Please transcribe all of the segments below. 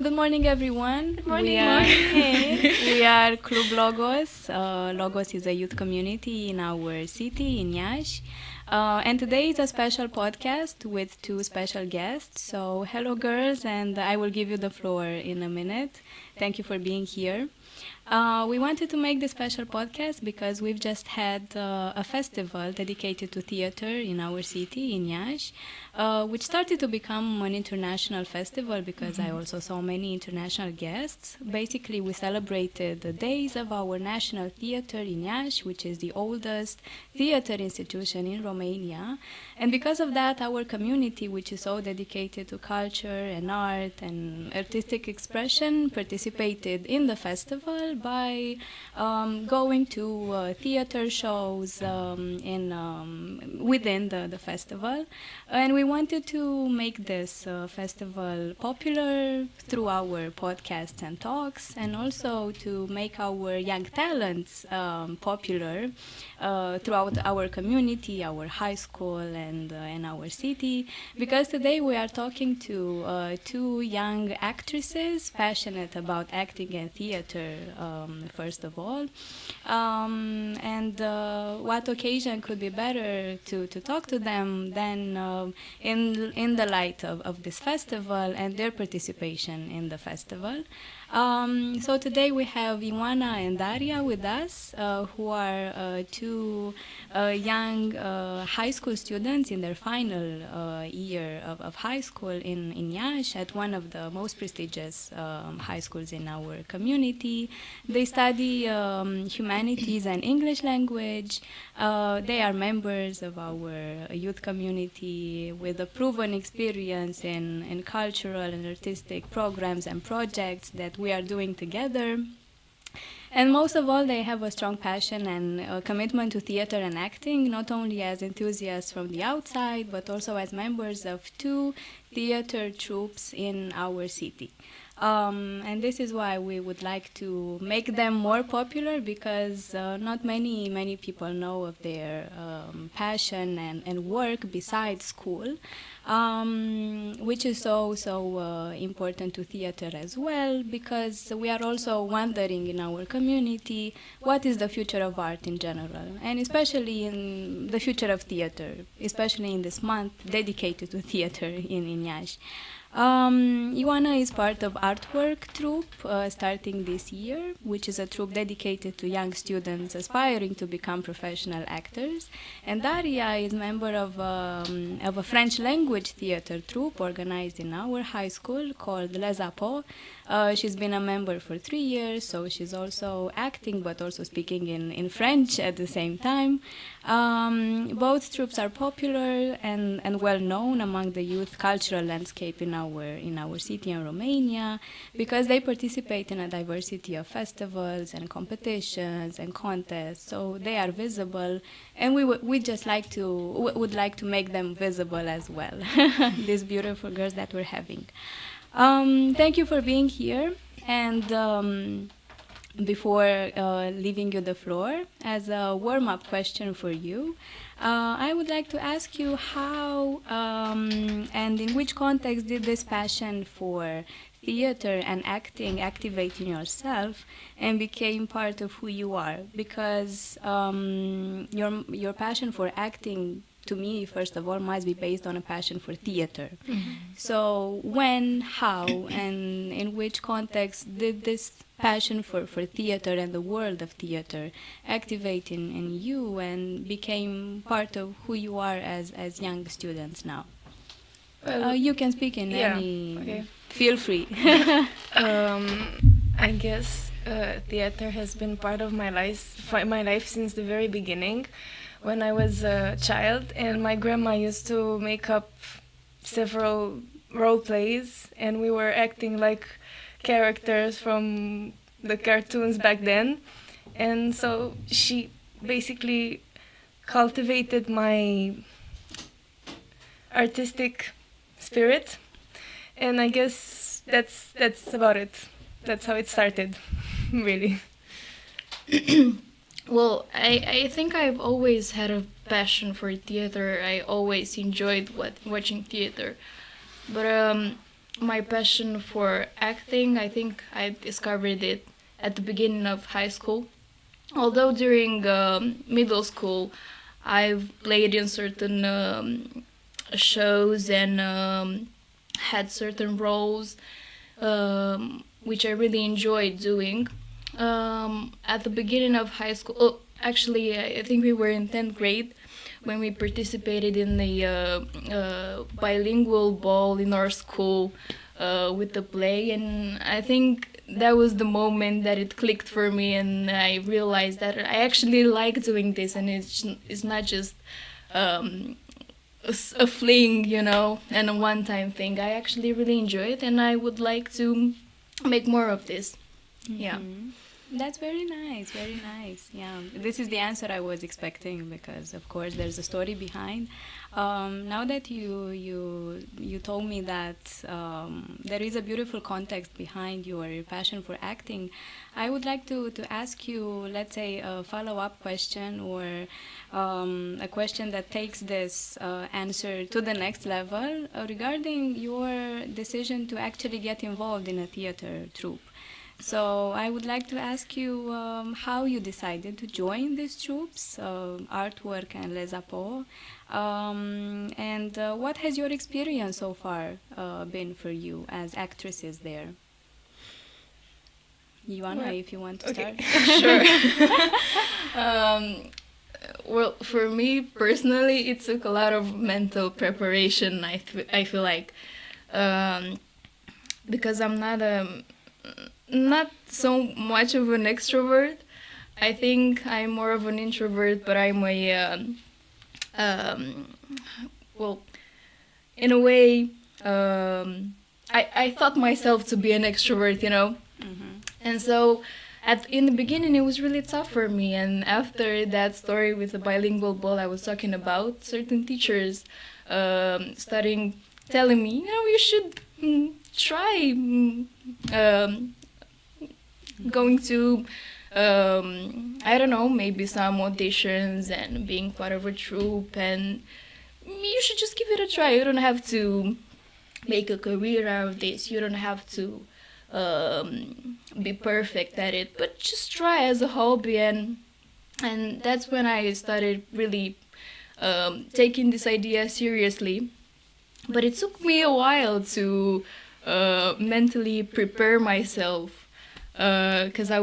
Good morning, everyone. Good morning. We are Club Logos. Logos is a youth community in our city, in Iași. And today is a special podcast with two special guests. So, hello, girls, and I will give you the floor in a minute. Thank you for being here. We wanted to make this special podcast because we've just had a festival dedicated to theater in our city, in Iași, which started to become an international festival because I also saw many international guests. Basically, we celebrated the days of our national theater in Iași, which is the oldest theater institution in Romania. And because of that, our community, which is so dedicated to culture and art and artistic expression, participated in the festival by going to theater shows within the festival. And we wanted to make this festival popular through our podcasts and talks, and also to make our young talents popular throughout our community, our high school, and our city. Because today we are talking to two young actresses passionate about acting and theater, first of all. And what occasion could be better to talk to them than in the light of this festival and their participation in the festival. So today we have Ioana and Daria with us, who are two young high school students in their final year of high school in Iași at one of the most prestigious high schools in our community. They study humanities and English language. They are members of our youth community with a proven experience in cultural and artistic programs and projects that we are doing together. And most of all, they have a strong passion and commitment to theater and acting, not only as enthusiasts from the outside, but also as members of two theater troupes in our city. And this is why we would like to make them more popular, because not many people know of their passion and work besides school, which is so important to theater as well, because we are also wondering in our community what is the future of art in general, and especially in the future of theater, especially in this month dedicated to theater in Iași. Ioana is part of Artwork troupe starting this year, which is a troupe dedicated to young students aspiring to become professional actors. And Daria is member of a French language theater troupe organized in our high school called Les Apos. She's been a member for 3 years, so she's also acting but also speaking in French at the same time. Both troupes are popular and well known among the youth cultural landscape in our city in Romania, because they participate in a diversity of festivals and competitions and contests. So they are visible, and we would like to make them visible as well. These beautiful girls that we're having. Thank you for being here, and before leaving you the floor, as a warm-up question for you, I would like to ask you how and in which context did this passion for theater and acting activate in yourself and became part of who you are? Because your passion for acting, to me, first of all, must be based on a passion for theater. Mm-hmm. So when, how, and in which context did this passion for theater and the world of theater activate in you and became part of who you are as young students now? You can speak in any... Okay. Feel free. I guess theater has been part of my life since the very beginning. When I was a child, and my grandma used to make up several role plays, and we were acting like characters from the cartoons back then. And so she basically cultivated my artistic spirit, and I guess that's about it. That's how it started, really. Well, I think I've always had a passion for theater. I always enjoyed watching theater. But my passion for acting, I think I discovered it at the beginning of high school. Although during middle school, I've played in certain shows and had certain roles, which I really enjoyed doing. At the beginning of high school, actually, I think we were in 10th grade when we participated in the bilingual ball in our school with the play, and I think that was the moment that it clicked for me, and I realized that I actually like doing this, and it's not just a fling, you know, and a one-time thing. I actually really enjoy it, and I would like to make more of this. Yeah. That's very nice, very nice. Yeah, this is the answer I was expecting because, of course, there's a story behind. Now that you told me that there is a beautiful context behind your passion for acting, I would like to ask you, let's say, a follow-up question or a question that takes this answer to the next level regarding your decision to actually get involved in a theater troupe. So I would like to ask you how you decided to join these troupes, Artwork and Les Apos, and what has your experience so far been for you as actresses there? Ioana, if you want to start. Sure. Well, for me personally, it took a lot of mental preparation. I feel like because I'm not so much of an extrovert. I think I'm more of an introvert, but I'm well, in a way, I thought myself to be an extrovert, you know. And so in the beginning, it was really tough for me. And after that story with the bilingual ball I was talking about, certain teachers starting telling me, you know, you should try going to, I don't know, maybe some auditions and being part of a troupe, and you should just give it a try. You don't have to make a career out of this. You don't have to be perfect at it, but just try as a hobby. And that's when I started really taking this idea seriously. But it took me a while to mentally prepare myself. Because I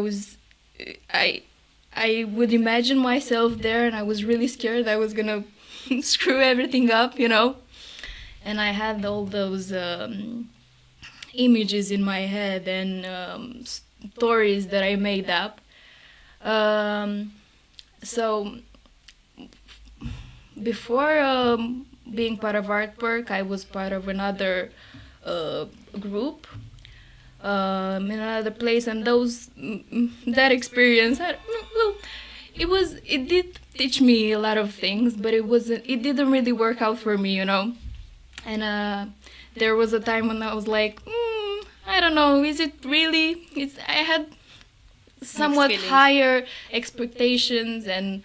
would imagine myself there, and I was really scared I was gonna screw everything up, you know. And I had all those images in my head and stories that I made up. So before being part of Artwork, I was part of another group. In another place, and that experience, it did teach me a lot of things, but it didn't really work out for me, you know. And there was a time when I was like, I don't know, is it really? I had somewhat higher expectations, and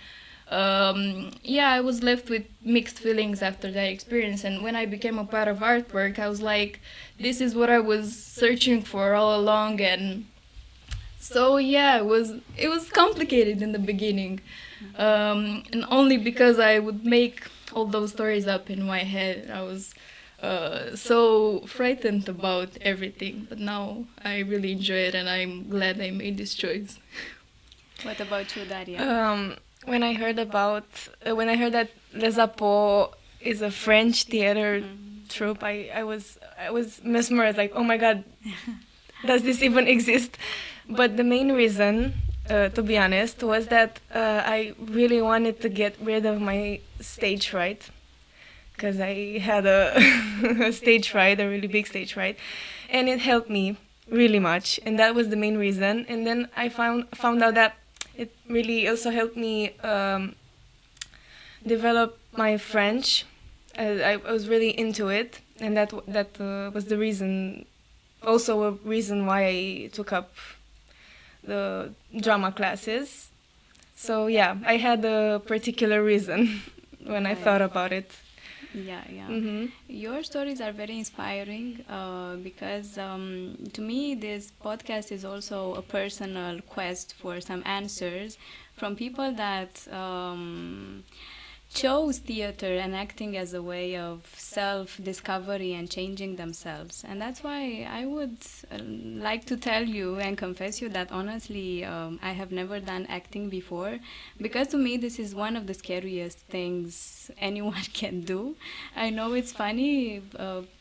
I was left with mixed feelings after that experience. And when I became a part of Artwork, I was like, this is what I was searching for all along. And so it was complicated in the beginning, and only because I would make all those stories up in my head. I was so frightened about everything, but now I really enjoy it, and I'm glad I made this choice. What about you, Daria? When I heard that Les Apos is a French theater troupe, I was mesmerized, like, oh my god, does this even exist? But the main reason, to be honest, was that I really wanted to get rid of my stage fright, because I had a stage fright, a really big stage fright, and it helped me really much, and that was the main reason. And then I found out that it really also helped me develop my French. I was really into it, and that was the reason, also a reason why I took up the drama classes. So yeah, I had a particular reason when I thought about it. Yeah, yeah. Mm-hmm. Your stories are very inspiring because to me, this podcast is also a personal quest for some answers from people that chose theater and acting as a way of self-discovery and changing themselves. And that's why I would like to tell you and confess you that honestly, I have never done acting before, because to me this is one of the scariest things anyone can do. I know it's funny.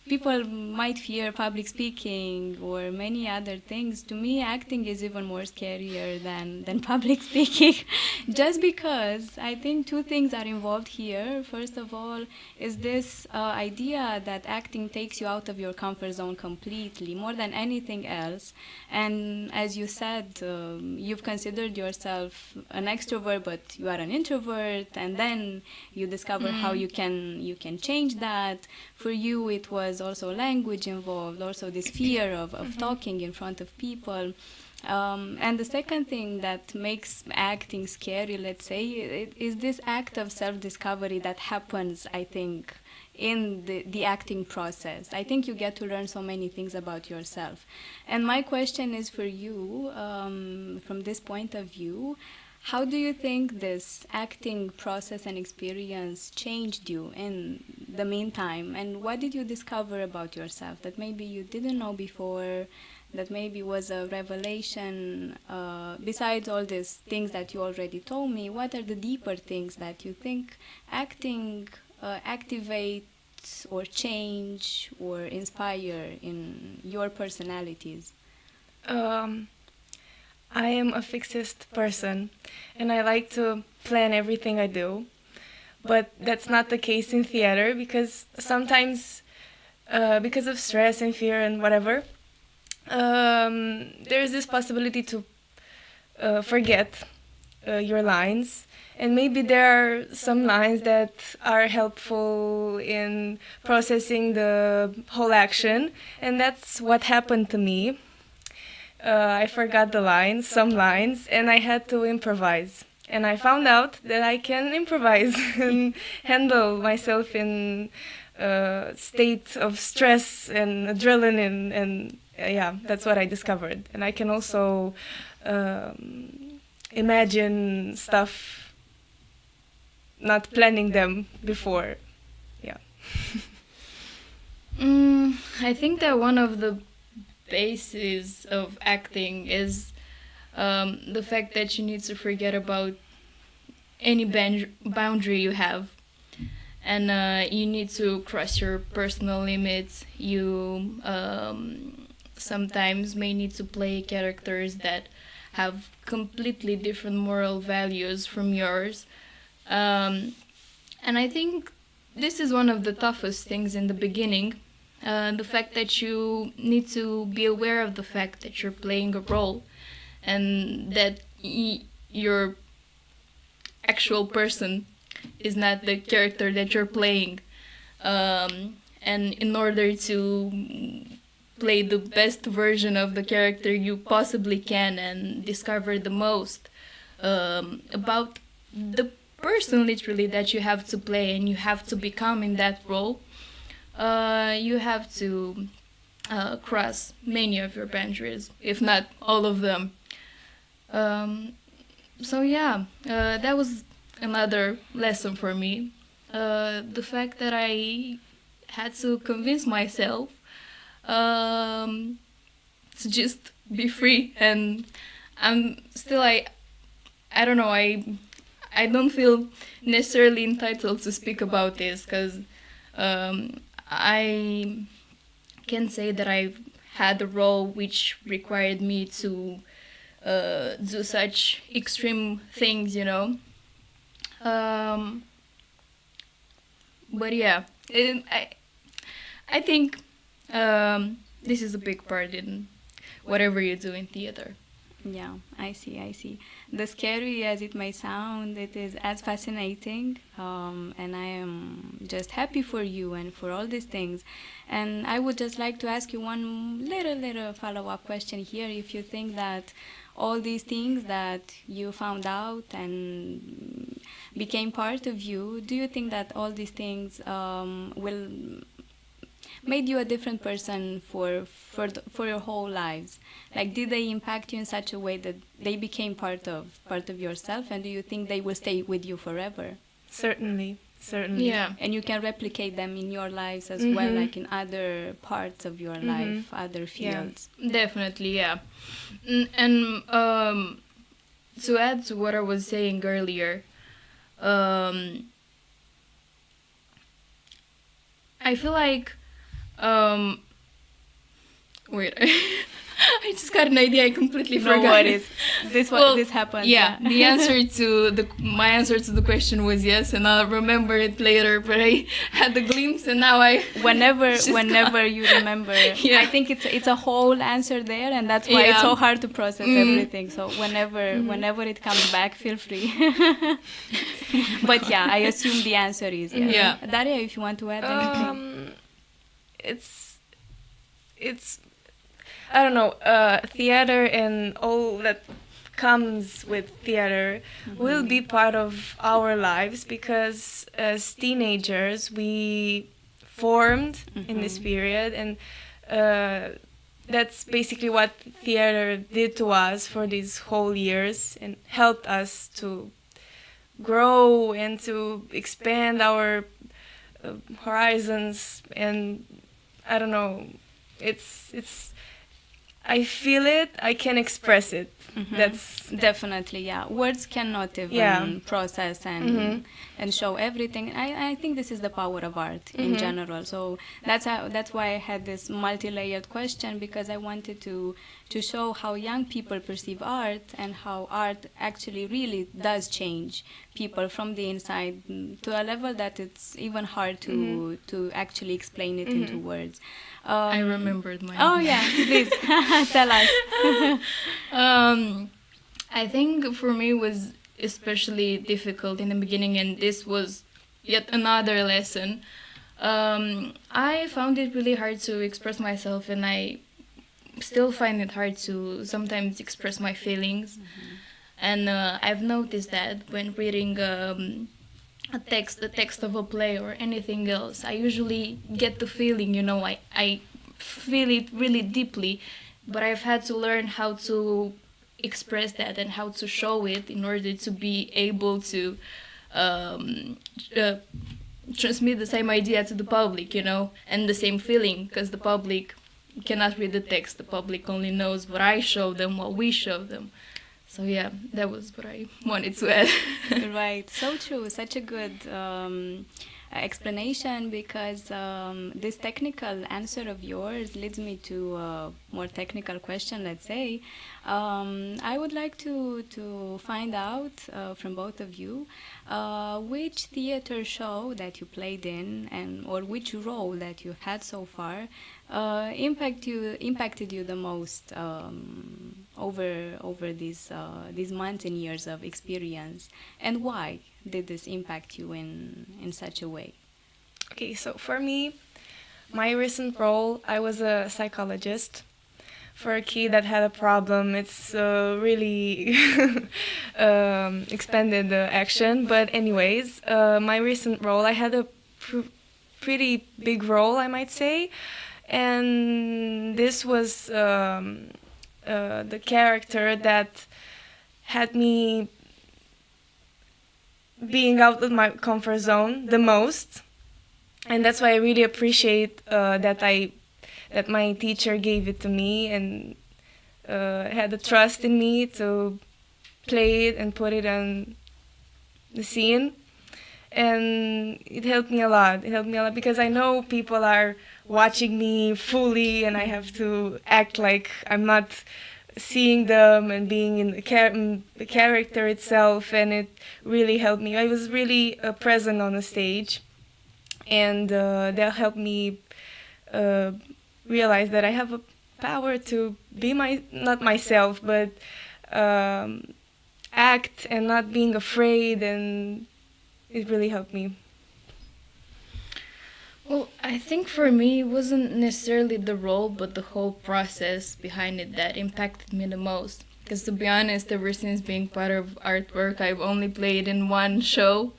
People might fear public speaking or many other things. To me, acting is even more scarier than public speaking, just because I think two things are involved here. First of all, is this idea that acting takes you out of your comfort zone completely, more than anything else. And as you said, you've considered yourself an extrovert, but you are an introvert, and then you discover how you can change that. For you, it was also language involved, also this fear of talking in front of people. And the second thing that makes acting scary, let's say, is this act of self-discovery that happens, I think, in the acting process. I think you get to learn so many things about yourself. And my question is for you, from this point of view, how do you think this acting process and experience changed you in the meantime? And what did you discover about yourself that maybe you didn't know before, that maybe was a revelation? Besides all these things that you already told me, what are the deeper things that you think acting activates or change or inspire in your personalities? I am a fixist person, and I like to plan everything I do. But that's not the case in theater, because sometimes, because of stress and fear and whatever, there is this possibility to forget your lines. And maybe there are some lines that are helpful in processing the whole action, and that's what happened to me. I forgot the lines, some lines, and I had to improvise. And I found out that I can improvise and handle myself in a state of stress and adrenaline, and yeah, that's what I discovered. And I can also imagine stuff, not planning them before. Yeah. I think that one of the basis of acting is the fact that you need to forget about any boundary you have, and you need to cross your personal limits. You sometimes may need to play characters that have completely different moral values from yours, and I think this is one of the toughest things in the beginning. The fact that you need to be aware of the fact that you're playing a role, and that your actual person is not the character that you're playing. And in order to play the best version of the character you possibly can and discover the most about the person literally that you have to play and you have to become in that role, you have to cross many of your boundaries, if not all of them. So yeah, that was another lesson for me. The fact that I had to convince myself to just be free, and I'm still I don't know, I don't feel necessarily entitled to speak about this, because I can say that I've had a role which required me to do such extreme things, you know. But yeah, I think this is a big part in whatever you do in theater. Yeah, I see. The scary as it may sound, it is as fascinating, and I am just happy for you and for all these things. And I would just like to ask you one little follow-up question here. If you think that all these things that you found out and became part of you, do you think that all these things will made you a different person for your whole lives? Like, did they impact you in such a way that they became part of yourself, and do you think they will stay with you forever? Certainly. Yeah. And you can replicate them in your lives as well, like in other parts of your life, other fields. Definitely, yeah. And to add to what I was saying earlier, I feel like wait, I just got an idea. I completely forgot. No worries. This happened. Yeah, my answer to the question was yes, and I'll remember it later. But I had the glimpse, and now whenever you remember, I think it's a whole answer there, and that's why it's so hard to process everything. So whenever it comes back, feel free. But yeah, I assume the answer is yes. Yeah. Daria, if you want to add anything. It's I don't know, theater and all that comes with theater will be part of our lives, because as teenagers we formed in this period, and that's basically what theater did to us for these whole years and helped us to grow and to expand our horizons. And I don't know, it's I feel it, I can express it. That's definitely, yeah. Words cannot even process and show everything. I think this is the power of art in general. So that's why I had this multi-layered question, because I wanted to show how young people perceive art, and how art actually really does change people from the inside to a level that it's even hard to actually explain it into words. I remembered mine. Oh yeah, please tell us. I think for me it was especially difficult in the beginning, and this was yet another lesson. I found it really hard to express myself, and I still find it hard to sometimes express my feelings. And I've noticed that when reading the text of a play or anything else, I usually get the feeling, I feel it really deeply, but I've had to learn how to express that and how to show it in order to be able to transmit the same idea to the public, and the same feeling, because the public cannot read the text. The public only knows what I show them, what we show them. So yeah, that was what I wanted to add. Right, so true. Such a good explanation, because this technical answer of yours leads me to a more technical question, let's say. I would like to find out from both of you which theater show that you played in, or which role that you had so far impacted you the most over these months and years of experience, and why did this impact you in such a way? Okay, so for me, my recent role, I was a psychologist for a kid that had a problem. It's really expanded the action, but anyways, my recent role, I had a pretty big role, I might say, and this was the character that had me being out of my comfort zone the most, and that's why I really appreciate that my teacher gave it to me and had the trust in me to play it and put it on the scene, and it helped me a lot. It helped me a lot because I know people are watching me fully, and I have to act like I'm not seeing them and being in the character itself, and it really helped me. I was really present on the stage, and that helped me realize that I have a power to be not myself, but act and not being afraid, and it really helped me. Well, I think for me it wasn't necessarily the role, but the whole process behind it that impacted me the most. Because to be honest, ever since being part of artwork, I've only played in one show.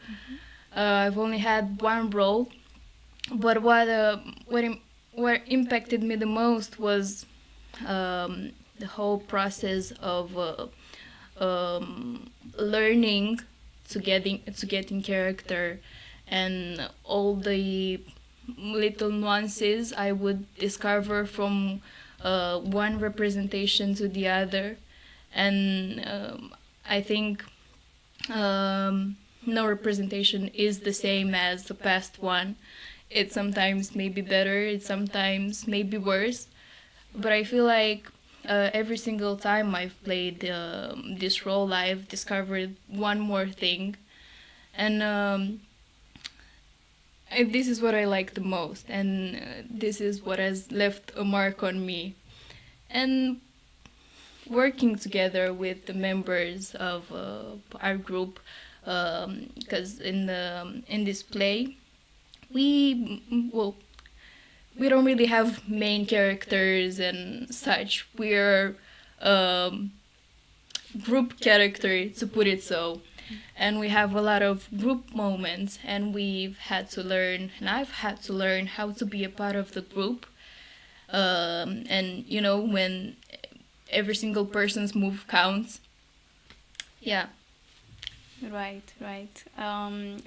I've only had one role. But what impacted me the most was the whole process of learning to getting character, and all the little nuances I would discover from one representation to the other. And I think no representation is the same as the past one. It sometimes may be better, it sometimes may be worse, but I feel like every single time I've played this role, I've discovered one more thing. And this is what I like the most, and this is what has left a mark on me. And working together with the members of our group, because in this play, we don't really have main characters and such. We're group character, to put it so. And we have a lot of group moments, and I've had to learn how to be a part of the group. And when every single person's move counts. Yeah. Right.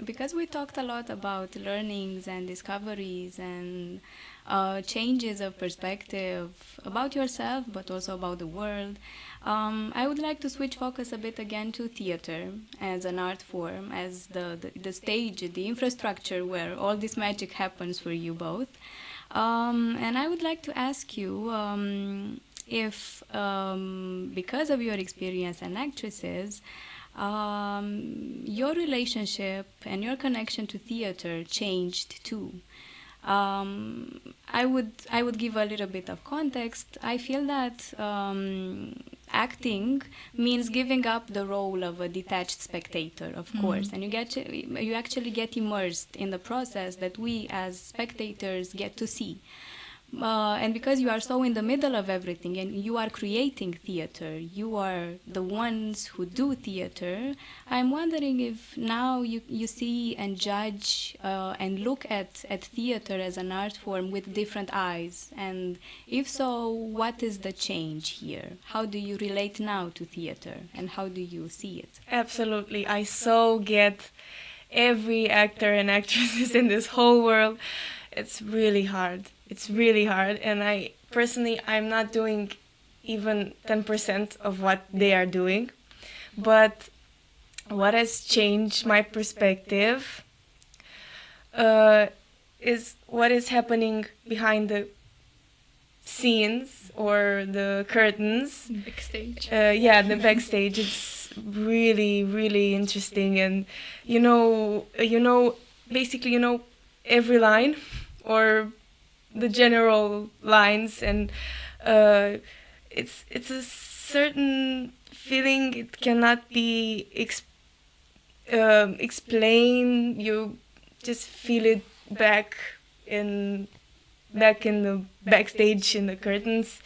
Because we talked a lot about learnings and discoveries and changes of perspective about yourself, but also about the world. I would like to switch focus a bit again to theater as an art form, as the stage, the infrastructure where all this magic happens for you both. And I would like to ask you if, because of your experience as actresses, your relationship and your connection to theater changed too. I would give a little bit of context. I feel that acting means giving up the role of a detached spectator, of course, and you actually get immersed in the process that we as spectators get to see. And because you are so in the middle of everything and you are creating theater, you are the ones who do theater, I'm wondering if now you see and judge and look at theater as an art form with different eyes. And if so, what is the change here? How do you relate now to theater and how do you see it? Absolutely. I so get every actor and actresses in this whole world. It's really hard. And I'm not doing even 10% of what they are doing. But what has changed my perspective is what is happening behind the scenes or the curtains. Backstage. The backstage. It's really, really interesting. And basically, every line or the general lines, and it's a certain feeling. It cannot be explained. You just feel it back in the backstage, in the curtains,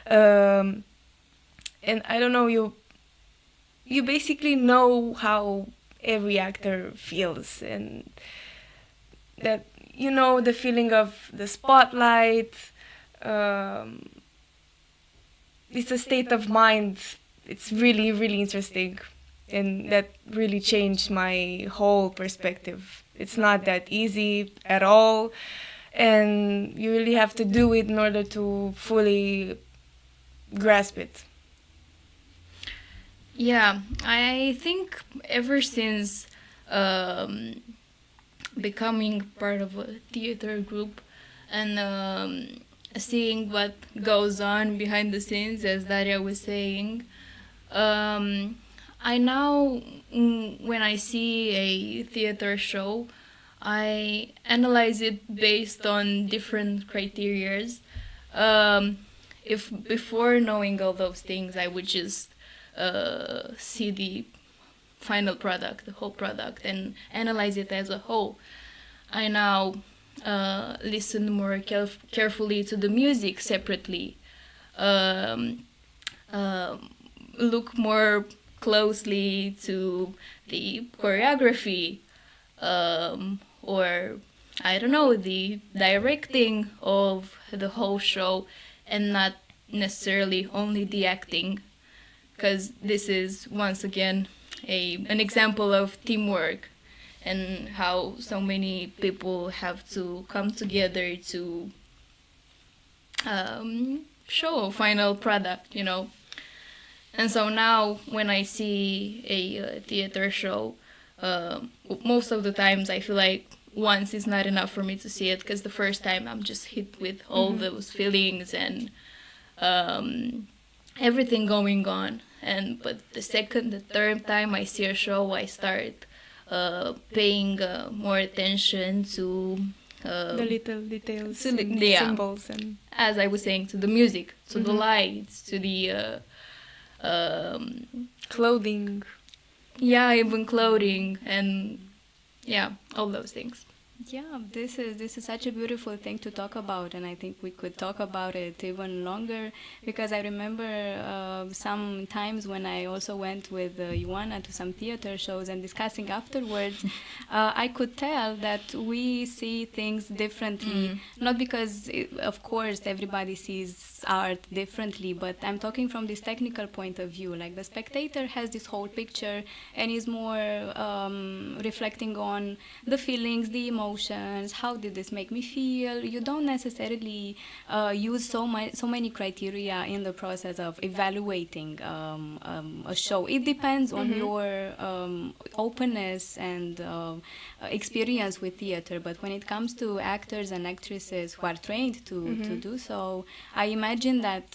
and I don't know. You basically know how every actor feels, and that. The feeling of the spotlight. It's a state of mind. It's really, really interesting. And that really changed my whole perspective. It's not that easy at all. And you really have to do it in order to fully grasp it. Yeah, I think ever since becoming part of a theater group and seeing what goes on behind the scenes, as Daria was saying, I now, when I see a theater show, I analyze it based on different criterias. If before knowing all those things, I would just see the final product, the whole product, and analyze it as a whole. I now listen more carefully to the music separately. look more closely to the choreography, or I don't know, the directing of the whole show, and not necessarily only the acting, because this is once again an example of teamwork and how so many people have to come together to show a final product, you know. And so now when I see a theater show, most of the times I feel like once is not enough for me to see it, because the first time I'm just hit with all those feelings and everything going on. But the second, the third time I see a show, I start paying more attention to the little details, symbols, and as I was saying, to the music, to the lights, to the clothing. Yeah, even clothing, and yeah, all those things. Yeah, this is such a beautiful thing to talk about, and I think we could talk about it even longer, because I remember some times when I also went with Ioana to some theater shows, and discussing afterwards, I could tell that we see things differently, not because, of course, everybody sees art differently, but I'm talking from this technical point of view. Like, the spectator has this whole picture and is more reflecting on the feelings, the emotions, how did this make me feel. You don't necessarily use so many criteria in the process of evaluating a show. It depends on your openness and experience with theater, but when it comes to actors and actresses who are trained to do so, I imagine that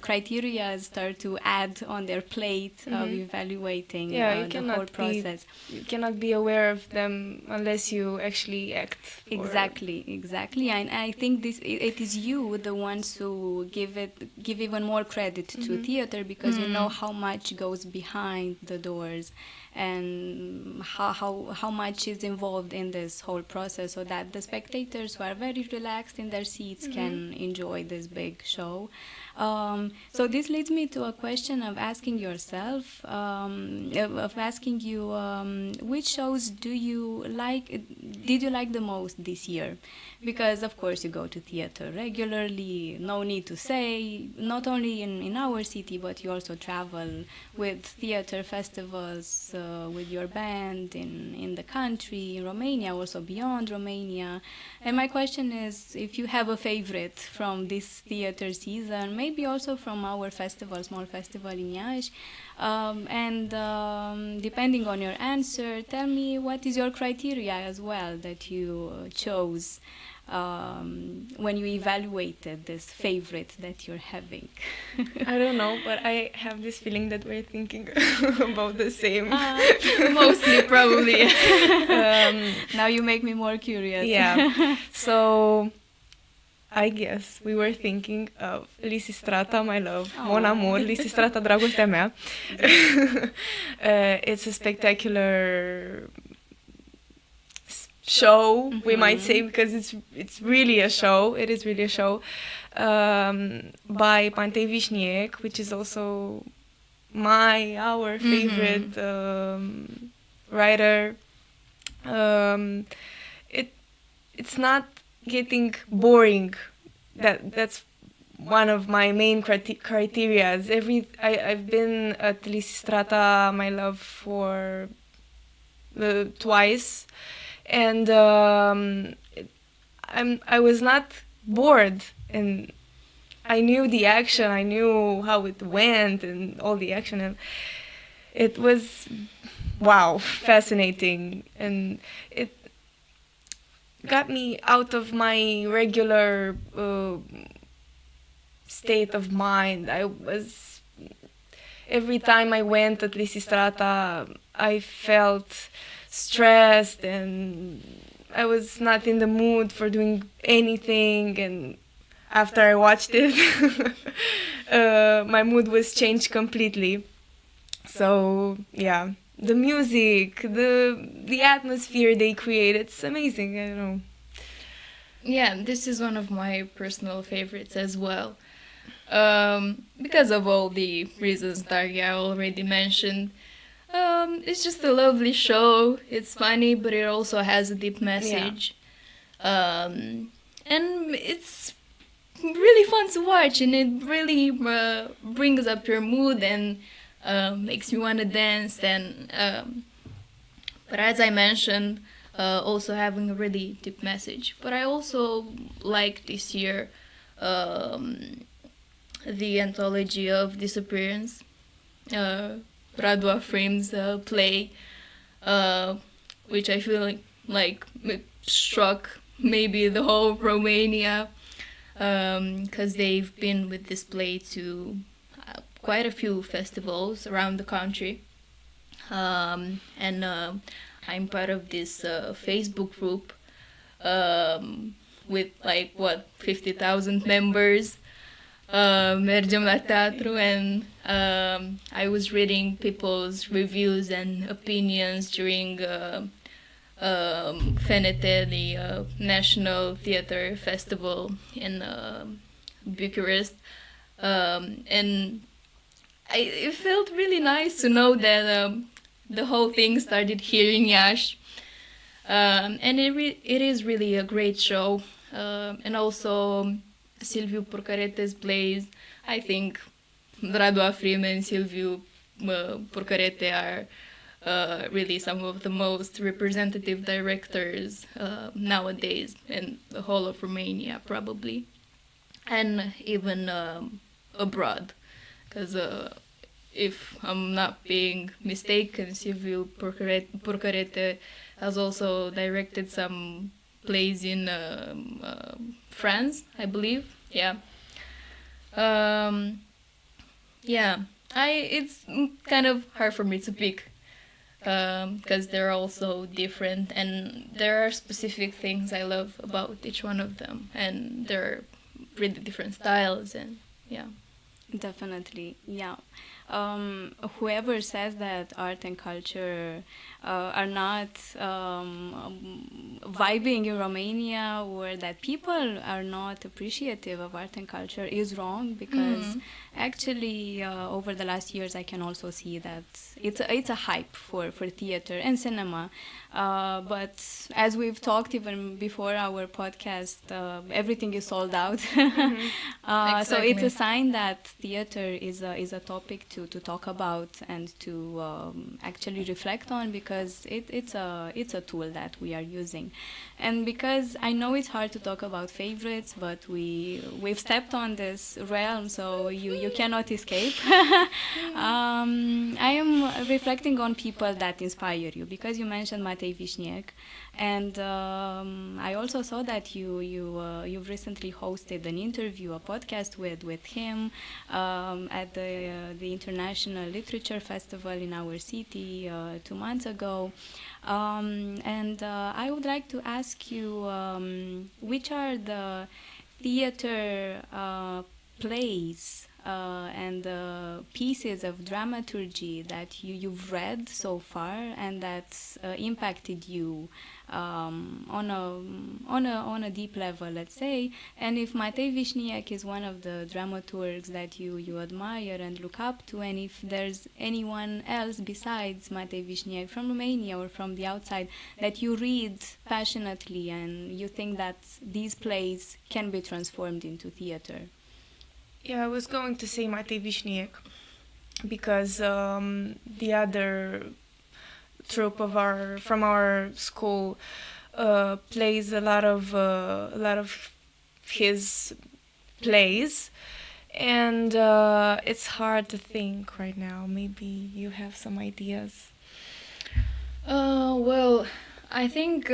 criteria start to add on their plate of evaluating the whole process. You cannot be aware of them unless you actually act. Exactly. And I think it is you, the ones who give even more credit to theater, because you know how much goes behind the doors and how much is involved in this whole process, so that the spectators who are very relaxed in their seats can enjoy this big show. So this leads me to a question of asking yourself, which shows did you like the most this year? Because of course you go to theater regularly, no need to say, not only in our city, but you also travel with theater festivals with your band in the country, in Romania, also beyond Romania. And my question is, if you have a favorite from this theater season, maybe also from our small festival in Iași, and depending on your answer, tell me what is your criteria as well that you chose when you evaluated this favorite that you're having. I don't know, but I have this feeling that we're thinking about the same. Mostly, probably. Now you make me more curious. Yeah. So I guess we were thinking of Lysistrata, my love, mon amour, Lysistrata, dragostea mea. It's a spectacular show, we might say, because it's really a show. It is really a show by Pantei Vișniec, which is also our favorite writer. It's not getting boring. That's one of my main criteria. I've been at Lysistrata, my love, for twice. And I was not bored, and I knew the action, I knew how it went and all the action, and it was fascinating, and it got me out of my regular state of mind. Every time I went at Lysistrata, I felt stressed and I was not in the mood for doing anything, and after I watched it my mood was changed completely. So yeah, the music, the atmosphere they create, it's amazing. I don't know. Yeah, this is one of my personal favorites as well. because of all the reasons Daria already mentioned. It's just a lovely show. It's funny, but it also has a deep message. And it's really fun to watch, and it really brings up your mood and makes you want to dance. And but as I mentioned, also having a really deep message. But I also like this year the anthology of Disappearance, Radu Afrim's play, which I feel like it struck maybe the whole Romania, because they've been with this play to quite a few festivals around the country. And I'm part of this Facebook group with 50,000 members. Mergem la teatru, and I was reading people's reviews and opinions during FNT, the National Theatre Festival in Bucharest, and it felt really nice to know that the whole thing started here in Iași, and it is really a great show, and also Silviu Purcarete's plays. I think Radu Afrim and Silviu Purcarete are really some of the most representative directors nowadays in the whole of Romania, probably, and even abroad, because if I'm not being mistaken, Silviu Purcarete has also directed some plays in France, I believe. Yeah. It's kind of hard for me to pick, because they're also different, and there are specific things I love about each one of them, and they're really different styles, and yeah. Definitely, yeah. Whoever says that art and culture are not vibing in Romania, or that people are not appreciative of art and culture, is wrong, because actually over the last years I can also see that it's a hype for theater and cinema, but as we've talked even before our podcast, everything is sold out. Exactly. So it's a sign that theater is a topic to talk about and to actually reflect on, because it's a tool that we are using. And because I know it's hard to talk about favorites, but we've stepped on this realm, so you cannot escape. I am reflecting on people that inspire you, because you mentioned Matei Vișniec, and I also saw that you've recently hosted an interview, a podcast with him at the International Literature Festival in our city 2 months ago. And I would like to ask you, which are the theater plays and pieces of dramaturgy that you've read so far and that impacted you on a deep level, let's say, and if Matei Vișniec is one of the dramaturgs that you admire and look up to, and if there's anyone else besides Matei Vișniec from Romania or from the outside that you read passionately and you think that these plays can be transformed into theater. Yeah, I was going to say Matei Vișniec, because the other troupe from our school plays a lot of his plays, and it's hard to think right now. Maybe you have some ideas. Well, I think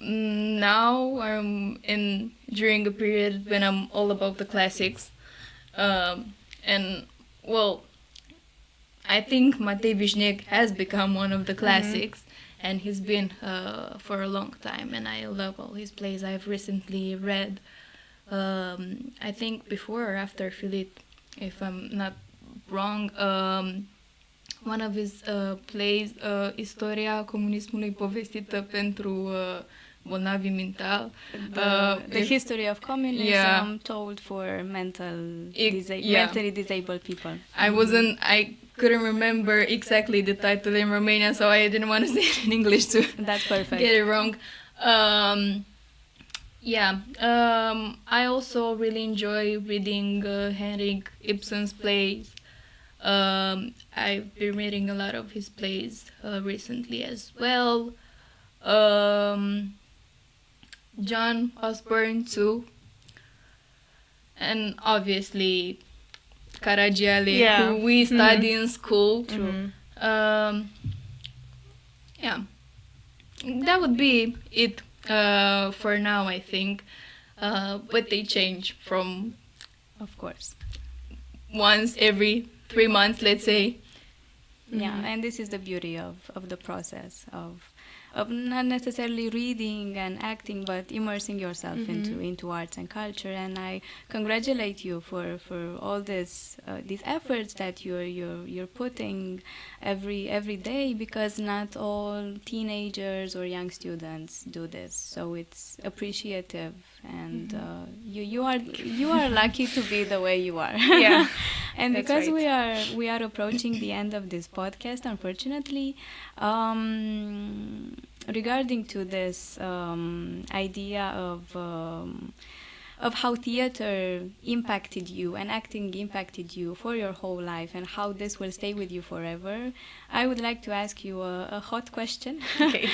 now I'm during a period when I'm all about the classics, and well, I think Matei Vișniec has become one of the classics, and he's been for a long time, and I love all his plays. I've recently read, I think before or after Philip, if I'm not wrong, one of his plays, Istoria comunismului povestită pentru bolnavi mental. The history of communism told for mentally disabled people. I couldn't remember exactly the title in Romanian, so I didn't want to say it in English to That's perfect. get it wrong. I also really enjoy reading Henrik Ibsen's plays. I've been reading a lot of his plays recently as well. John Osborne too. And obviously Caragiale, who we study in school. True. That would be it for now, I think. But they change from, Of course. once every 3 months, let's say. Yeah, and this is the beauty of the process of not necessarily reading and acting, but immersing yourself into arts and culture. And I congratulate you for all these efforts that you're putting every day, because not all teenagers or young students do this. So it's appreciative, and you are lucky to be the way you are. Yeah. And That's because right. we are approaching the end of this podcast, unfortunately, regarding to this idea of how theater impacted you and acting impacted you for your whole life, and how this will stay with you forever, I would like to ask you a hot question. Okay.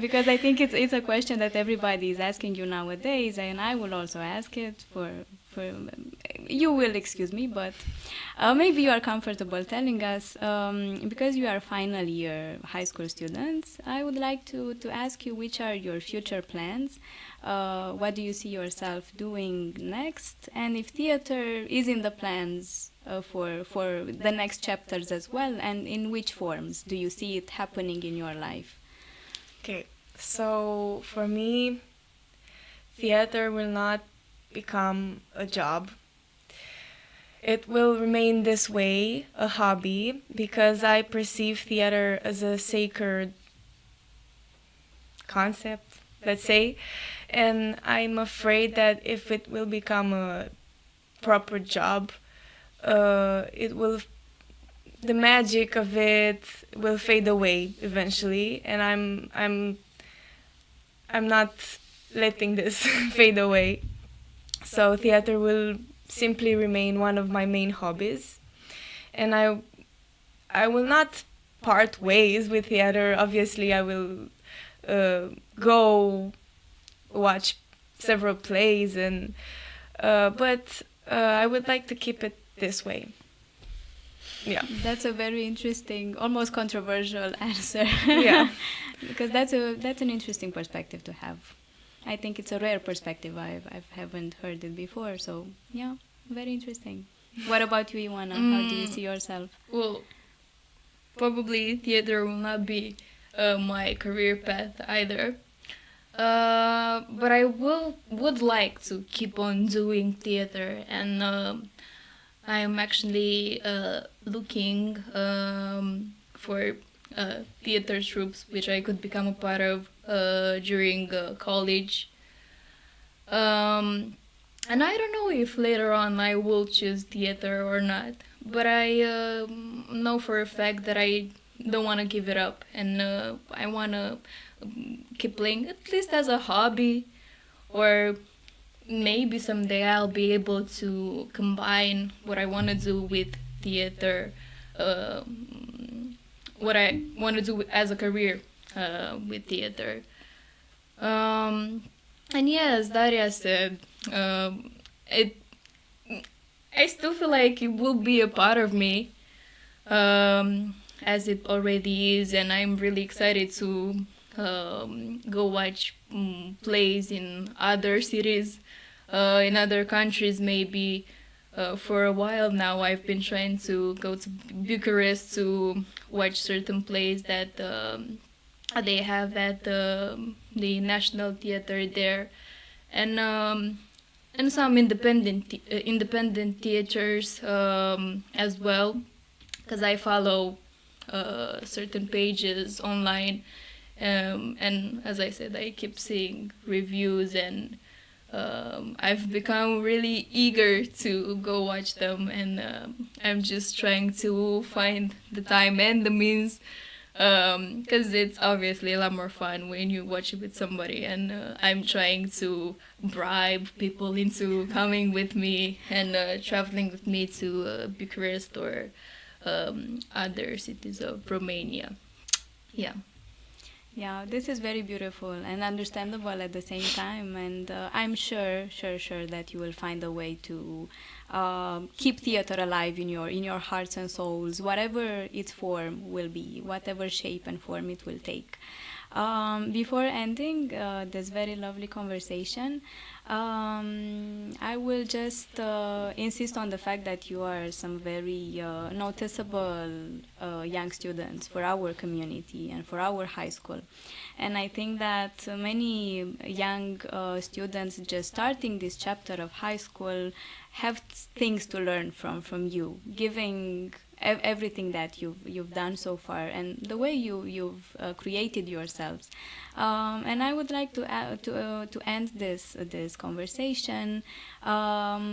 Because I think it's a question that everybody is asking you nowadays, and I will also ask it for you will excuse me, but maybe you are comfortable telling us, because you are final year high school students. I would like to ask you, which are your future plans? What do you see yourself doing next? And if theater is in the plans for the next chapters as well, and in which forms do you see it happening in your life? Okay. So for me, theater will not become a job. It will remain this way, a hobby, because I perceive theater as a sacred concept, let's say, and I'm afraid that if it will become a proper job, the magic of it will fade away eventually, and I'm not letting this fade away. So theater will simply remain one of my main hobbies, and I will not part ways with theater. Obviously, I will go watch several plays, and but I would like to keep it this way. Yeah. That's a very interesting, almost controversial answer. Yeah. Because that's an interesting perspective to have. I think it's a rare perspective. I haven't heard it before. So yeah, very interesting. What about you, Ioana? How do you see yourself? Well, probably theater will not be my career path either. But I would like to keep on doing theater, and I'm actually looking for theater troupes which I could become a part of during college. And I don't know if later on I will choose theater or not, but I know for a fact that I don't want to give it up, and I want to keep playing, at least as a hobby, or maybe someday I'll be able to combine what I want to do with theater, what I want to do as a career with theater. And yeah, as Daria said, I still feel like it will be a part of me, as it already is, and I'm really excited to go watch plays in other cities, in other countries maybe. For a while now, I've been trying to go to Bucharest to watch certain plays that they have at the National Theatre there, and some independent theaters as well, because I follow certain pages online, And as I said, I keep seeing reviews, and I've become really eager to go watch them, and I'm just trying to find the time and the means, because it's obviously a lot more fun when you watch it with somebody, and I'm trying to bribe people into coming with me and traveling with me to Bucharest or other cities of Romania. Yeah. Yeah, this is very beautiful and understandable at the same time, and I'm sure that you will find a way to keep theater alive in your hearts and souls, whatever its form will be, whatever shape and form it will take. Before ending this very lovely conversation, I will just insist on the fact that you are some very noticeable young students for our community and for our high school. And I think that many young students just starting this chapter of high school have things to learn from you, giving everything that you've done so far and the way you've created yourselves. And I would like to end this conversation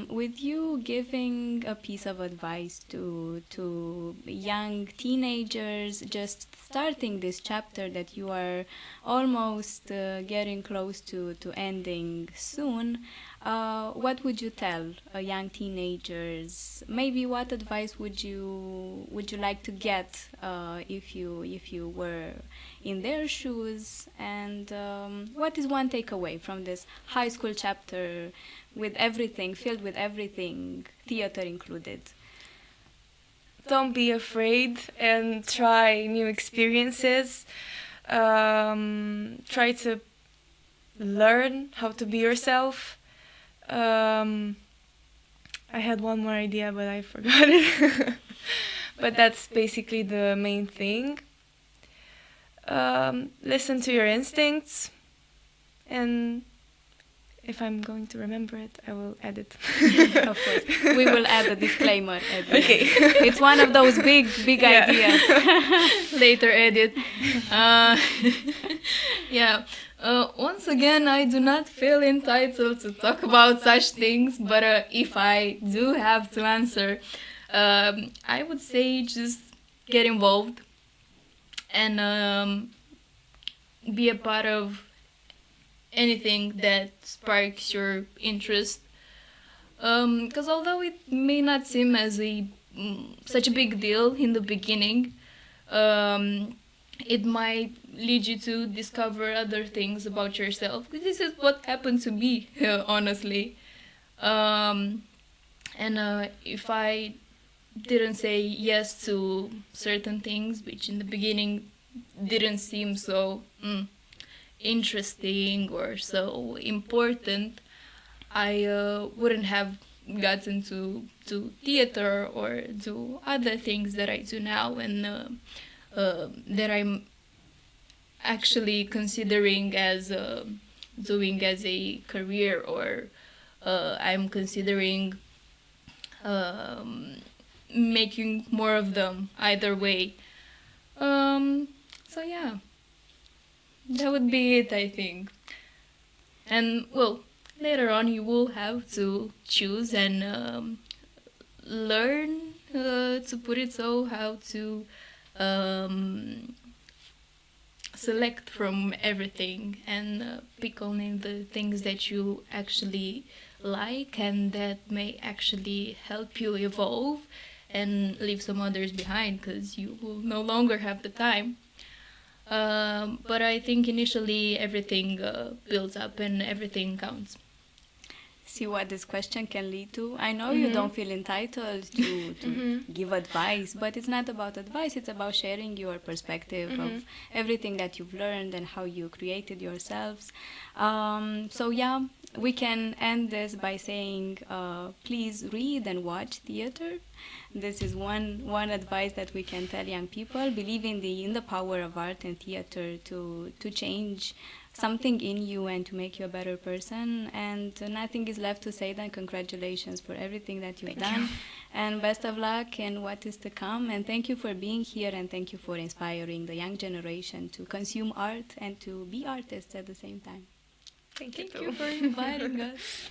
with you giving a piece of advice to young teenagers just starting this chapter that you are almost getting close to ending soon. What would you tell young teenagers? Maybe what advice would you like to get if you were in their shoes? And what is one takeaway from this high school chapter with everything, filled with everything, theater included? Don't be afraid and try new experiences. Try to learn how to be yourself. I had one more idea, but I forgot it. But that's basically the main thing. Listen to your instincts, and if I'm going to remember it, I will add it. Of course, we will add a disclaimer at the Okay. end. It's one of those big Yeah. ideas. Later edit. Yeah. Once again, I do not feel entitled to talk about such things, but if I do have to answer, I would say just get involved and be a part of anything that sparks your interest. Because although it may not seem as such a big deal in the beginning, it might lead you to discover other things about yourself. This is what happened to me, honestly. And if I didn't say yes to certain things, which in the beginning didn't seem so interesting or so important, I wouldn't have gotten to theater or to other things that I do now, and that I'm actually considering as doing as a career, or I'm considering making more of them either way. So yeah, that would be it, I think. And well, later on you will have to choose and learn, to put it so, how to select from everything and pick only the things that you actually like and that may actually help you evolve, and leave some others behind because you will no longer have the time. But I think initially everything builds up and everything counts. See what this question can lead to. I know you don't feel entitled to give advice, but it's not about advice, it's about sharing your perspective of everything that you've learned and how you created yourselves. So yeah, we can end this by saying please read and watch theater. this is one advice that we can tell young people. Believe in the power of art and theater to change something in you and to make you a better person. And nothing is left to say than congratulations for everything that you've done. And best of luck in what is to come. And thank you for being here, and thank you for inspiring the young generation to consume art and to be artists at the same time. Thank you for inviting us.